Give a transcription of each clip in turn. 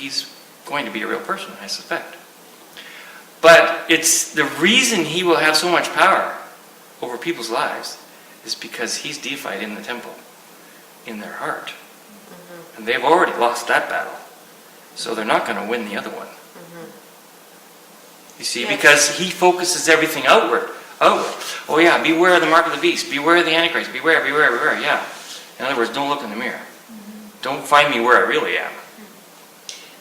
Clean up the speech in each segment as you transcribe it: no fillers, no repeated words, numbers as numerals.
he's going to be a real person, I suspect. But it's the reason he will have so much power over people's lives is because he's deified in the temple, in their heart. Mm-hmm. And they've already lost that battle. So they're not going to win the other one. Mm-hmm. You see, because he focuses everything outward. Oh yeah, beware of the mark of the beast. Beware of the Antichrist. Beware, yeah. In other words, don't look in the mirror. Mm-hmm. Don't find me where I really am.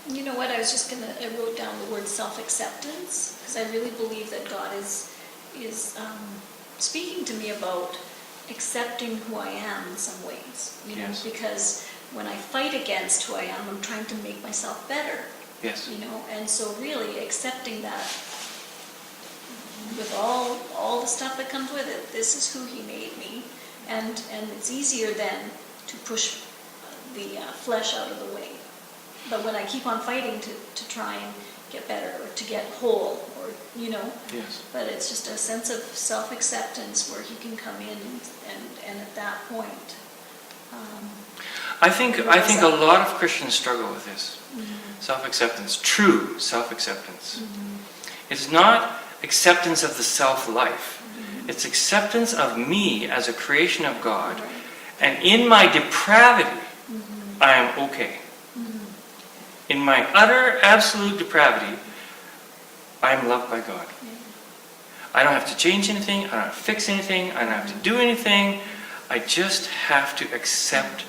You know what, I wrote down the word self-acceptance, because I really believe that God is speaking to me about accepting who I am in some ways. You know, because when I fight against who I am, I'm trying to make myself better. Yes. You know, and so really accepting that with all the stuff that comes with it, this is who he made me, and it's easier then to push the flesh out of the way. But when I keep on fighting to try and get better or to get whole, or but it's just a sense of self-acceptance where he can come in and at that point. I think a lot of Christians struggle with this. Mm-hmm. Self-acceptance, true self-acceptance. Mm-hmm. It's not acceptance of the self-life. Mm-hmm. It's acceptance of me as a creation of God. Right. And in my depravity, mm-hmm. I am okay. Mm-hmm. In my utter, absolute depravity, I am loved by God. Yeah. I don't have to change anything. I don't have to fix anything. I don't have to do anything. I just have to accept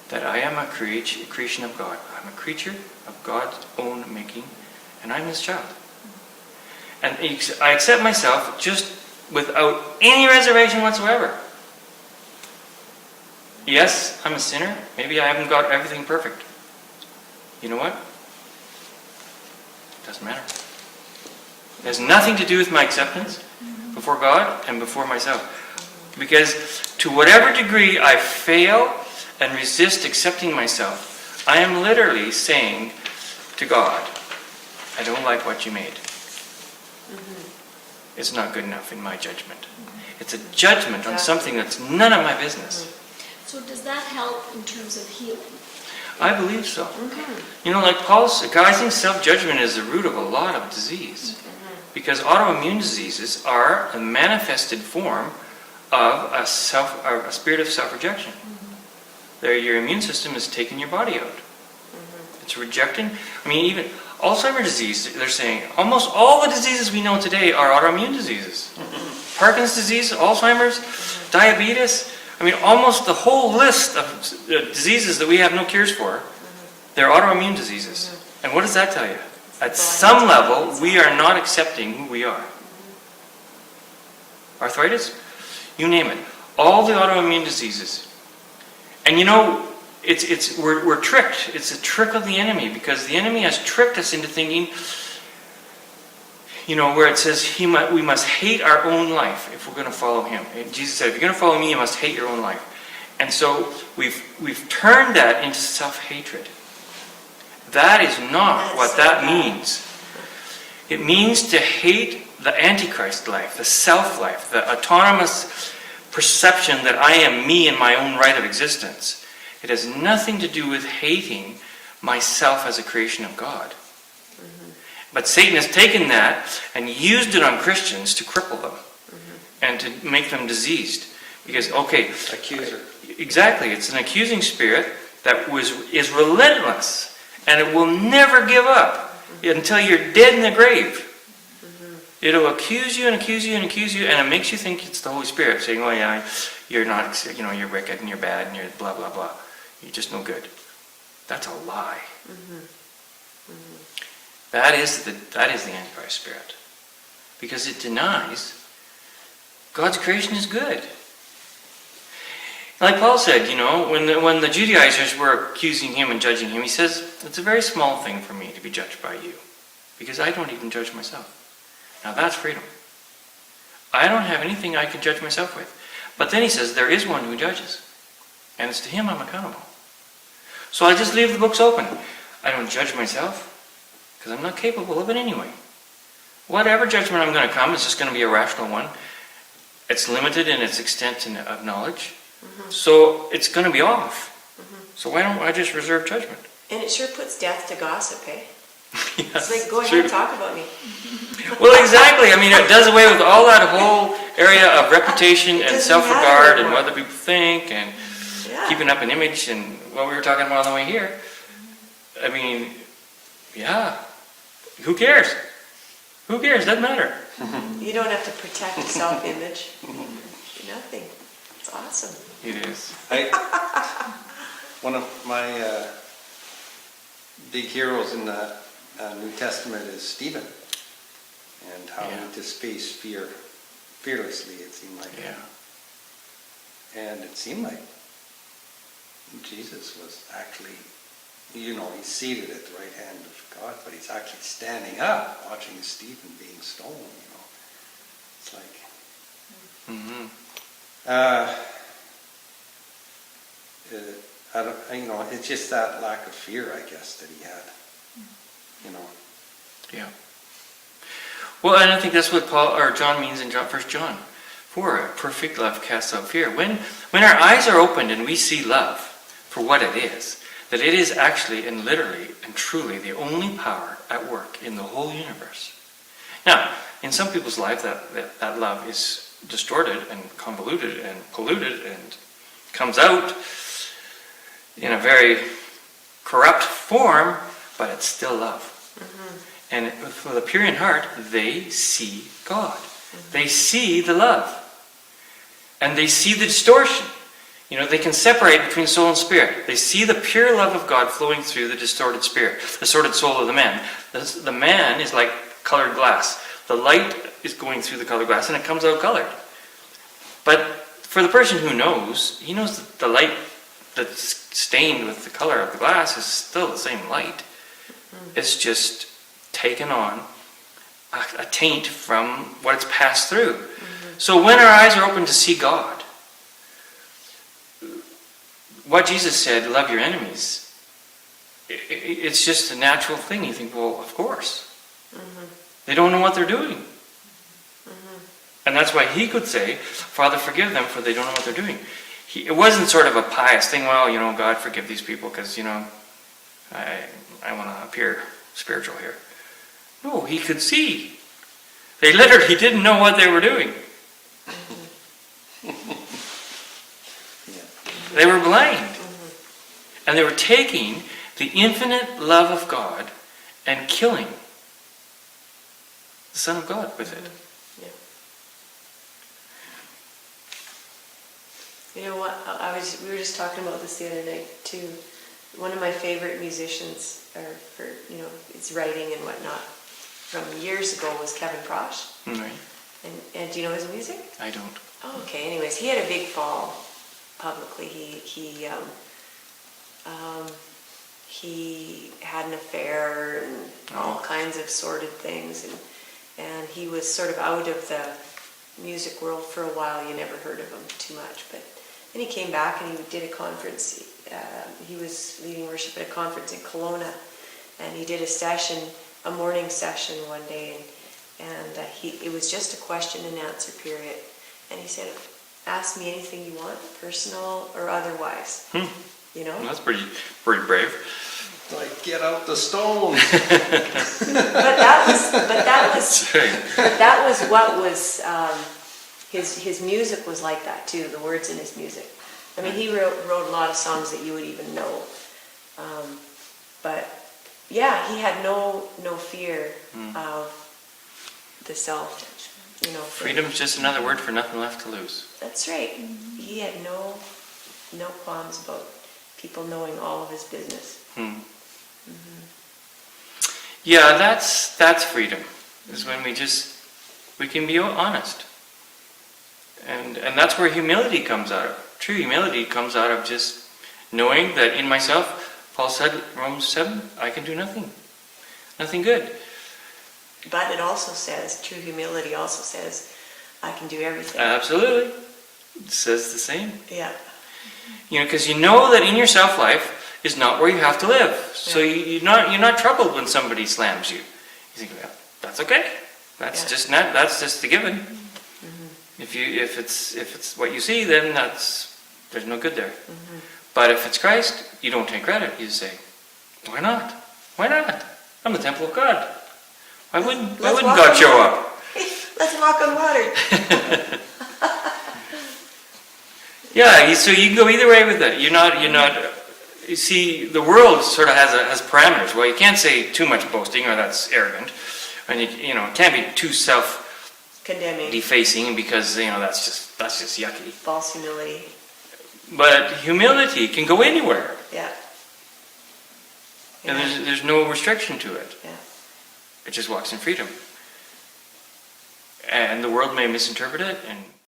that I am a creation of God. I'm a creature of God's own making, and I'm His child. And I accept myself just without any reservation whatsoever. Yes, I'm a sinner. Maybe I haven't got everything perfect. You know what? It doesn't matter. It has nothing to do with my acceptance before God and before myself. Because to whatever degree I fail and resist accepting myself, I am literally saying to God, I don't like what you made. Mm-hmm. It's not good enough in my judgment. Mm-hmm. It's a judgment on something that's none of my business. Mm-hmm. So does that help in terms of healing? I believe so. Okay. You know, like Paul said, I think self-judgment is the root of a lot of disease. Mm-hmm. Because autoimmune diseases are a manifested form of a spirit of self-rejection. Mm-hmm. Your immune system is taking your body out. Mm-hmm. It's rejecting. I mean, even Alzheimer's disease, they're saying almost all the diseases we know today are autoimmune diseases. Mm-hmm. Parkinson's disease, Alzheimer's, mm-hmm. diabetes. I mean, almost the whole list of diseases that we have no cures for, mm-hmm. they're autoimmune diseases. Mm-hmm. And what does that tell you? At some level, we are not accepting who we are. Mm-hmm. Arthritis? You name it. All the autoimmune diseases. And you know, we're tricked. It's a trick of the enemy, because the enemy has tricked us into thinking, you know, where it says we must hate our own life if we're going to follow him. And Jesus said, if you're going to follow me, you must hate your own life. And so we've turned that into self-hatred. That is not what that means. It means to hate the Antichrist life, the self-life, the autonomous perception that I am me in my own right of existence. It has nothing to do with hating myself as a creation of God. Mm-hmm. But Satan has taken that and used it on Christians to cripple them, mm-hmm. and to make them diseased. Because, accuser. Exactly, it's an accusing spirit that is relentless, and it will never give up, mm-hmm. until you're dead in the grave. It'll accuse you and accuse you and accuse you, and it makes you think it's the Holy Spirit saying, oh yeah, you're not, you're wicked and you're bad and you're blah, blah, blah. You're just no good. That's a lie. Mm-hmm. Mm-hmm. That is the Antichrist spirit. Because it denies God's creation is good. Like Paul said, when the Judaizers were accusing him and judging him, he says, it's a very small thing for me to be judged by you, because I don't even judge myself. Now that's freedom. I don't have anything I can judge myself with. But then he says, there is one who judges. And it's to him I'm accountable. So I just leave the books open. I don't judge myself, because I'm not capable of it anyway. Whatever judgment I'm going to come is just going to be a rational one. It's limited in its extent of knowledge. Mm-hmm. So it's going to be off. Mm-hmm. So why don't I just reserve judgment? And it sure puts death to gossip, eh? Yes, It's like, go true. ahead, talk about me. Well, exactly. I mean, it does away with all that whole area of reputation It and doesn't self-regard matter and what anymore. other people think and Yeah. keeping up an image and what we were talking about on the way here. I mean, yeah. Who cares? Who cares? Doesn't matter. You don't have to protect the self-image. Nothing. It's awesome. It is. One of my big heroes in the New Testament is Stephen, and how Yeah. he just faced fear fearlessly, it seemed like. Yeah. And it seemed like Jesus was actually, he's seated at the right hand of God, but he's actually standing up watching Stephen being stoned, It's like, Mm-hmm. I don't, it's just that lack of fear, I guess, that he had, Yeah. Well, and I think that's what John means in 1 John 4. Perfect love casts out fear. When our eyes are opened and we see love for what it is, that it is actually and literally and truly the only power at work in the whole universe. Now, in some people's life, that love is distorted and convoluted and polluted and comes out in a very corrupt form, but it's still love. Mm-hmm. And with a pure in heart, they see God. Mm-hmm. They see the love. And they see the distortion. They can separate between soul and spirit. They see the pure love of God flowing through the distorted spirit, the distorted soul of the man. The man is like colored glass. The light is going through the colored glass and it comes out colored. But for the person who knows, he knows that the light that's stained with the color of the glass is still the same light. Mm-hmm. It's just taken on a taint from what it's passed through. Mm-hmm. So when our eyes are open to see God, what Jesus said, love your enemies, it's just a natural thing. You think, well, of course. Mm-hmm. They don't know what they're doing. Mm-hmm. And that's why he could say, Father, forgive them, for they don't know what they're doing. It wasn't sort of a pious thing, well, God, forgive these people, because, I want to appear spiritual here. No, he could see. They literally didn't know what they were doing. They were blind. And they were taking the infinite love of God and killing the Son of God with it. You know what? We were just talking about this the other night too. One of my favorite musicians, it's writing and whatnot, from years ago was Kevin Prosh. Right. And do you know his music? I don't. Oh, okay. Anyways, he had a big fall publicly. He had an affair and all kinds of sordid things, and he was sort of out of the music world for a while. You never heard of him too much, but then he came back and he did a conference. He was leading worship at a conference in Kelowna, and he did a morning session one day, and it was just a question and answer period. And he said, "Ask me anything you want, personal or otherwise." That's pretty brave. Like, get out the stones. But that was what was his music was like that too. The words in his music. I mean, he wrote a lot of songs that you would even know. But yeah, he had no fear of the self. Freedom's just another word for nothing left to lose. That's right. He had no qualms about people knowing all of his business. Yeah, that's freedom. Is when we can be honest. And that's where humility comes out of. True humility comes out of just knowing that in myself, Paul said, Romans 7, I can do nothing. Nothing good. But it also says, true humility also says, I can do everything. Absolutely. It says the same. Yeah. Because you know that in your self-life is not where you have to live. So you're not troubled when somebody slams you. You think, well, that's okay. That's just the given. Mm-hmm. If it's what you see, then there's no good there. Mm-hmm. But if it's Christ, you don't take credit. You say, Why not? Why not? I'm the temple of God. Why wouldn't Let's God walk show on up? Let's walk on water. Yeah, so you can go either way with it. You're not, you see, the world sort of has parameters. Well, you can't say too much boasting or that's arrogant. And it can't be too self-defacing Condemning. because, that's just yucky. False humility. But humility can go anywhere. Yeah. And there's no restriction to it. Yeah. It just walks in freedom. And the world may misinterpret it and